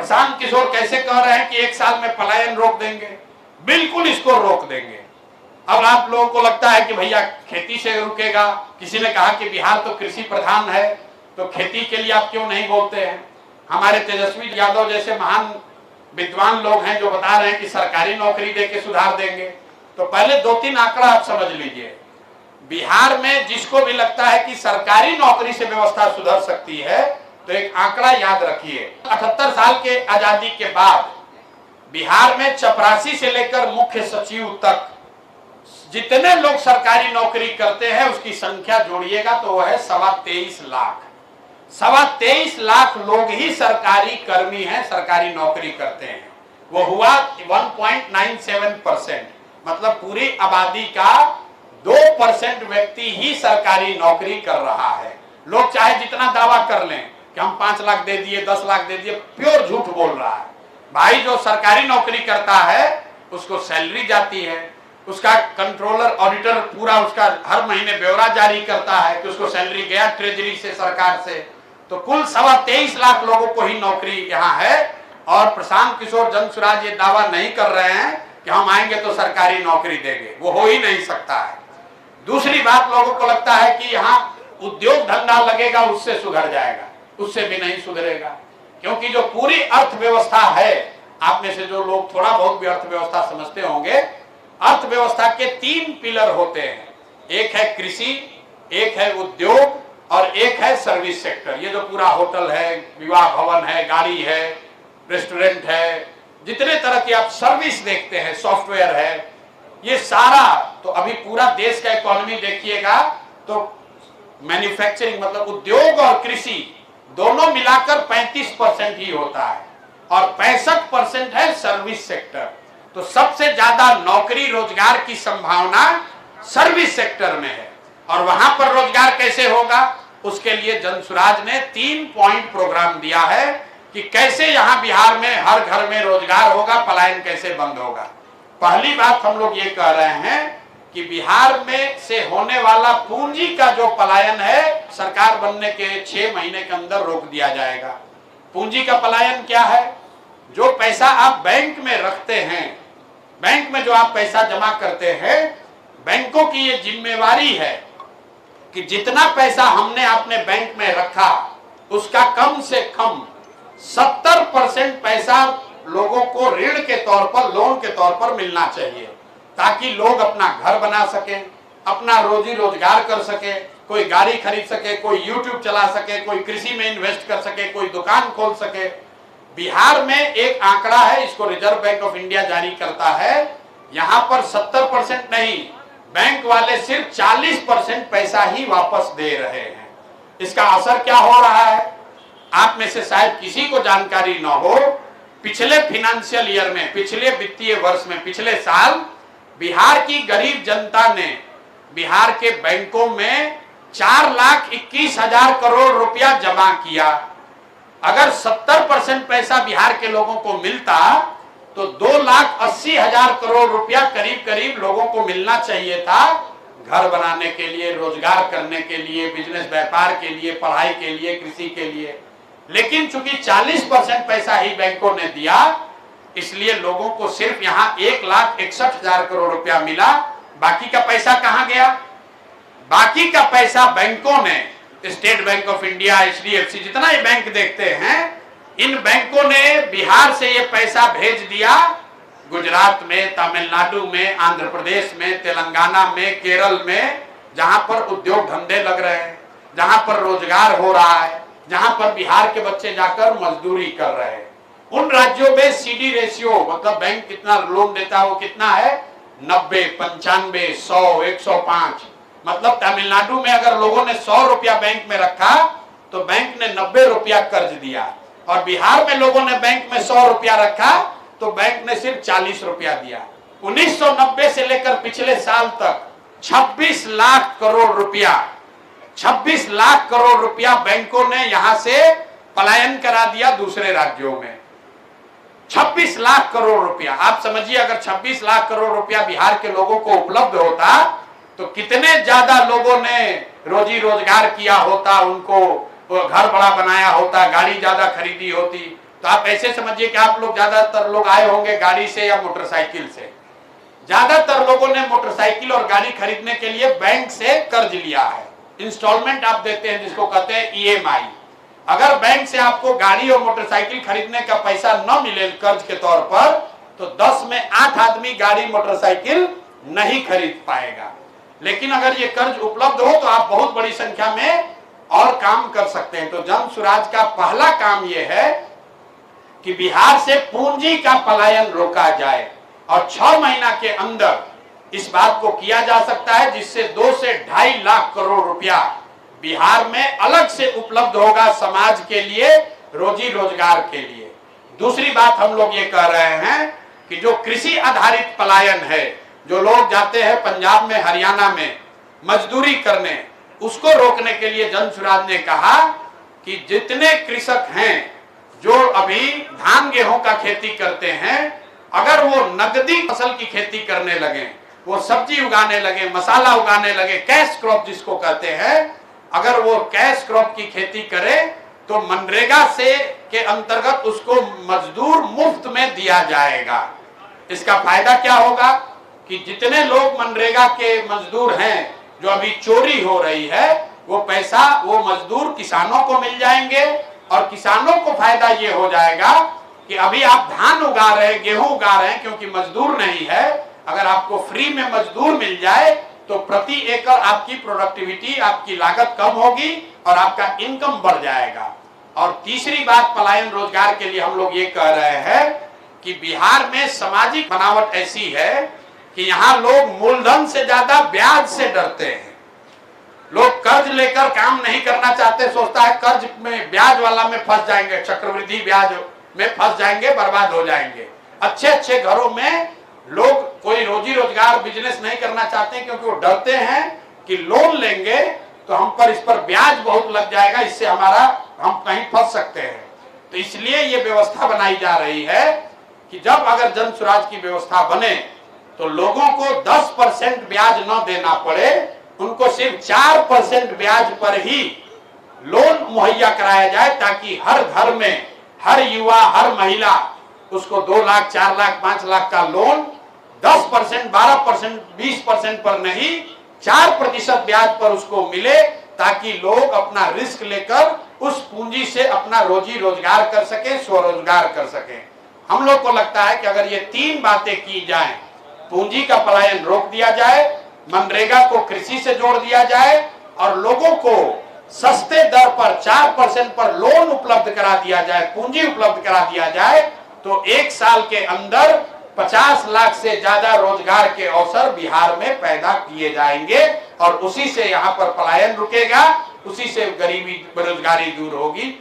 प्रशांत किशोर कैसे कह रहे हैं कि 1 साल में पलायन रोक देंगे? बिल्कुल इसको रोक देंगे। अब आप लोगों को लगता है कि भैया खेती से रुकेगा। किसी ने कहा कि बिहार तो कृषि प्रधान है, तो खेती के लिए आप क्यों नहीं बोलते हैं? हमारे तेजस्वी यादव जैसे महान विद्वान लोग हैं जो बता रहे हैं कि सरकारी नौकरी देके सुधार देंगे। तो पहले 2-3 आंकड़ा आप समझ लीजिए। बिहार में जिसको भी लगता है कि सरकारी नौकरी से व्यवस्था सुधर सकती है, तो एक आंकड़ा याद रखिए। 78 साल के आजादी के बाद बिहार में चपरासी से लेकर मुख्य सचिव तक जितने लोग सरकारी नौकरी करते हैं उसकी संख्या जोड़िएगा तो वह है 23.25 लाख। 23.25 लाख लोग ही सरकारी कर्मी हैं, सरकारी नौकरी करते हैं। वो हुआ 1.97%, मतलब पूरी आबादी का 2% व्यक्ति ही सरकारी नौकरी कर रहा है। लोग चाहे जितना दावा कर लें कि हम 5 लाख दे दिए, 10 लाख दे दिए, प्योर झूठ बोल रहा है। भाई जो सरकारी नौकरी करता है उसको सैलरी जाती है, उसका कंट्रोलर ऑडिटर पूरा उसका हर महीने ब्यौरा जारी करता है कि उसको सैलरी गया ट्रेजरी से, सरकार से। तो कुल 23.25 लाख लोगों को ही नौकरी यहाँ है। और प्रशांत किशोर जनसुराज ये दावा नहीं कर रहे हैं कि हम आएंगे तो सरकारी नौकरी देंगे, वो हो ही नहीं सकता है। दूसरी बात, लोगों को लगता है कि यहाँ उद्योग धंधा लगेगा उससे सुधर जाएगा, उससे भी नहीं सुधरेगा। क्योंकि जो पूरी अर्थव्यवस्था है, आप में से जो लोग थोड़ा बहुत भी अर्थव्यवस्था समझते होंगे, अर्थव्यवस्था के 3 पिलर होते हैं। एक है कृषि, एक है उद्योग और एक है सर्विस सेक्टर। ये जो पूरा होटल है, विवाह भवन है, गाड़ी है, रेस्टोरेंट है, जितने तरह की आप सर्विस देखते हैं, सॉफ्टवेयर है, ये सारा। तो अभी पूरा देश का इकोनॉमी देखिएगा तो मैन्युफैक्चरिंग मतलब उद्योग और कृषि दोनों मिलाकर 35% ही होता है और 65% है सर्विस सेक्टर। तो सबसे ज्यादा नौकरी रोजगार की संभावना सर्विस सेक्टर में है। और वहां पर रोजगार कैसे होगा, उसके लिए जनसुराज ने 3 पॉइंट प्रोग्राम दिया है कि कैसे यहां बिहार में हर घर में रोजगार होगा, पलायन कैसे बंद होगा। पहली बात हम लोग ये कह रहे हैं कि बिहार में से होने वाला पूंजी का जो पलायन है, सरकार बनने के 6 महीने के अंदर रोक दिया जाएगा। पूंजी का पलायन क्या है? जो पैसा आप बैंक में रखते हैं, बैंक में जो आप पैसा जमा करते हैं, बैंकों की ये जिम्मेवारी है कि जितना पैसा हमने अपने बैंक में रखा उसका कम से कम 70% पैसा लोगों को ऋण के तौर पर, लोन के तौर पर मिलना चाहिए, ताकि लोग अपना घर बना सके, अपना रोजी रोजगार कर सके, कोई गाड़ी खरीद सके, कोई यूट्यूब चला सके, कोई कृषि में इन्वेस्ट कर सके, कोई दुकान खोल सके। बिहार में एक आंकड़ा है, इसको रिजर्व बैंक ऑफ इंडिया जारी करता है, यहां पर 70% नहीं, बैंक वाले सिर्फ 40% पैसा ही वापस दे रहे हैं। इसका असर क्या हो रहा है, आप में से शायद किसी को जानकारी न हो। पिछले फाइनेंशियल ईयर में, पिछले वित्तीय वर्ष में, पिछले साल बिहार की गरीब जनता ने बिहार के बैंकों में 4,21,000 करोड़ रुपया जमा किया। अगर 70% पैसा बिहार के लोगों को मिलता तो 2,80,000 करोड़ रुपया करीब करीब लोगों को मिलना चाहिए था, घर बनाने के लिए, रोजगार करने के लिए, बिजनेस व्यापार के लिए, पढ़ाई के लिए, कृषि के लिए। लेकिन चूंकि 40% पैसा ही बैंकों ने दिया, इसलिए लोगों को सिर्फ यहाँ 1,61,000 करोड़ रुपया मिला। बाकी का पैसा कहाँ गया? बाकी का पैसा बैंकों ने, state bank of India, HDFC, जितना ये बैंक देखते हैं, इन बैंकों ने बिहार से ये पैसा भेज दिया गुजरात में, तमिलनाडु में, आंध्र प्रदेश में, तेलंगाना में, केरल में, जहां पर उद्योग धंधे लग रहे हैं, जहां पर रोजगार हो रहा है, जहां पर बिहार के बच्चे जाकर मजदूरी कर रहे हैं। उन राज्यों में CD रेशियो मतलब बैंक कितना लोन देता है वो कितना है? 90, 95, 100, 105। मतलब तमिलनाडु में अगर लोगों ने 100 रुपया बैंक में रखा तो बैंक ने 90 रुपया कर्ज दिया, और बिहार में लोगों ने बैंक में 100 रुपया रखा तो बैंक ने सिर्फ 40 रुपया दिया। 1990 से लेकर पिछले साल तक 26 लाख करोड़ रुपया, 26 लाख करोड़ रुपया बैंकों ने यहां से पलायन करा दिया दूसरे राज्यों में। 26 लाख करोड़ रुपया, आप समझिए, अगर 26 लाख करोड़ रुपया बिहार के लोगों को उपलब्ध होता तो कितने ज्यादा लोगों ने रोजी रोजगार किया होता, उनको घर बड़ा बनाया होता, गाड़ी ज्यादा खरीदी होती। तो तो आप ऐसे समझिए कि आप लोग ज्यादातर लोग आए होंगे गाड़ी से या मोटरसाइकिल से। ज्यादातर लोगों ने मोटरसाइकिल और गाड़ी खरीदने के लिए बैंक से कर्ज लिया है, इंस्टॉलमेंट आप देते हैं जिसको कहते हैं ईएमआई। अगर बैंक से आपको गाड़ी और मोटरसाइकिल खरीदने का पैसा न मिले कर्ज के तौर पर, तो 10 में 8 आदमी गाड़ी मोटरसाइकिल नहीं खरीद पाएगा। लेकिन अगर ये कर्ज उपलब्ध हो तो आप बहुत बड़ी संख्या में और काम कर सकते हैं। तो जन सुराज का पहला काम यह है कि बिहार से पूंजी का पलायन रोका जाए और 6 महीना के अंदर इस बात को किया जा सकता है जिससे 2 से 2.5 लाख करोड़ रुपया बिहार में अलग से उपलब्ध होगा समाज के लिए, रोजी रोजगार के लिए। दूसरी बात हम लोग ये कह रहे हैं कि जो कृषि आधारित पलायन है, जो लोग जाते हैं पंजाब में हरियाणा में मजदूरी करने, उसको रोकने के लिए जन सुराज ने कहा कि जितने कृषक हैं जो अभी धान गेहूं का खेती करते हैं, अगर वो नकदी फसल की खेती करने लगे, वो सब्जी उगाने लगे, मसाला उगाने लगे, कैश क्रॉप जिसको कहते हैं, अगर वो कैश क्रॉप की खेती करे तो मनरेगा से के अंतर्गत उसको मजदूर मुफ्त में दिया जाएगा। इसका फायदा क्या होगा कि जितने लोग मनरेगा के मजदूर हैं जो अभी चोरी हो रही है, वो पैसा वो मजदूर किसानों को मिल जाएंगे और किसानों को फायदा ये हो जाएगा कि अभी आप धान उगा रहे हैं, गेहूं उगा रहे हैं, क्योंकि मजदूर नहीं है, अगर आपको फ्री में मजदूर मिल जाए तो प्रति एकड़ आपकी प्रोडक्टिविटी, आपकी लागत कम होगी और आपका इनकम बढ़ जाएगा। और तीसरी बात पलायन रोजगार के लिए हम लोग ये कह रहे हैं कि बिहार में सामाजिक बनावट ऐसी है कि यहाँ लोग मूलधन से ज्यादा ब्याज से डरते हैं। लोग कर्ज लेकर काम नहीं करना चाहते, सोचता है कर्ज में ब्याज वाला में फंस जाएंगे, चक्रवृद्धि ब्याज में फंस जाएंगे, बर्बाद हो जाएंगे। अच्छे अच्छे घरों में लोग कोई रोजी रोजगार बिजनेस नहीं करना चाहते क्योंकि वो डरते हैं कि लोन लेंगे तो हम पर इस पर ब्याज बहुत लग जाएगा, इससे हम कहीं फंस सकते हैं। तो इसलिए ये व्यवस्था बनाई जा रही है कि जब अगर जन सुराज की व्यवस्था बने तो लोगों को 10% ब्याज न देना पड़े, उनको सिर्फ 4% ब्याज पर ही लोन मुहैया कराया जाए, ताकि हर घर में हर युवा, हर महिला उसको 2 लाख, 4 लाख, 5 लाख का लोन 10%, 12%, 20% पर नहीं, 4% ब्याज पर उसको मिले, ताकि लोग अपना रिस्क लेकर उस पूंजी से अपना रोजी रोजगार कर सके, स्वरोजगार कर सके। हम लोग को लगता है कि अगर ये 3 बातें की जाएं, पूंजी का पलायन रोक दिया जाए, मनरेगा को कृषि से जोड़ दिया जाए और लोगों को सस्ते दर पर 4% पर लोन उपलब्ध करा दिया जाए, पूंजी उपलब्ध करा दिया जाए, तो 1 साल के अंदर 50 लाख से ज्यादा रोजगार के अवसर बिहार में पैदा किए जाएंगे और उसी से यहाँ पर पलायन रुकेगा, उसी से गरीबी बेरोजगारी दूर होगी।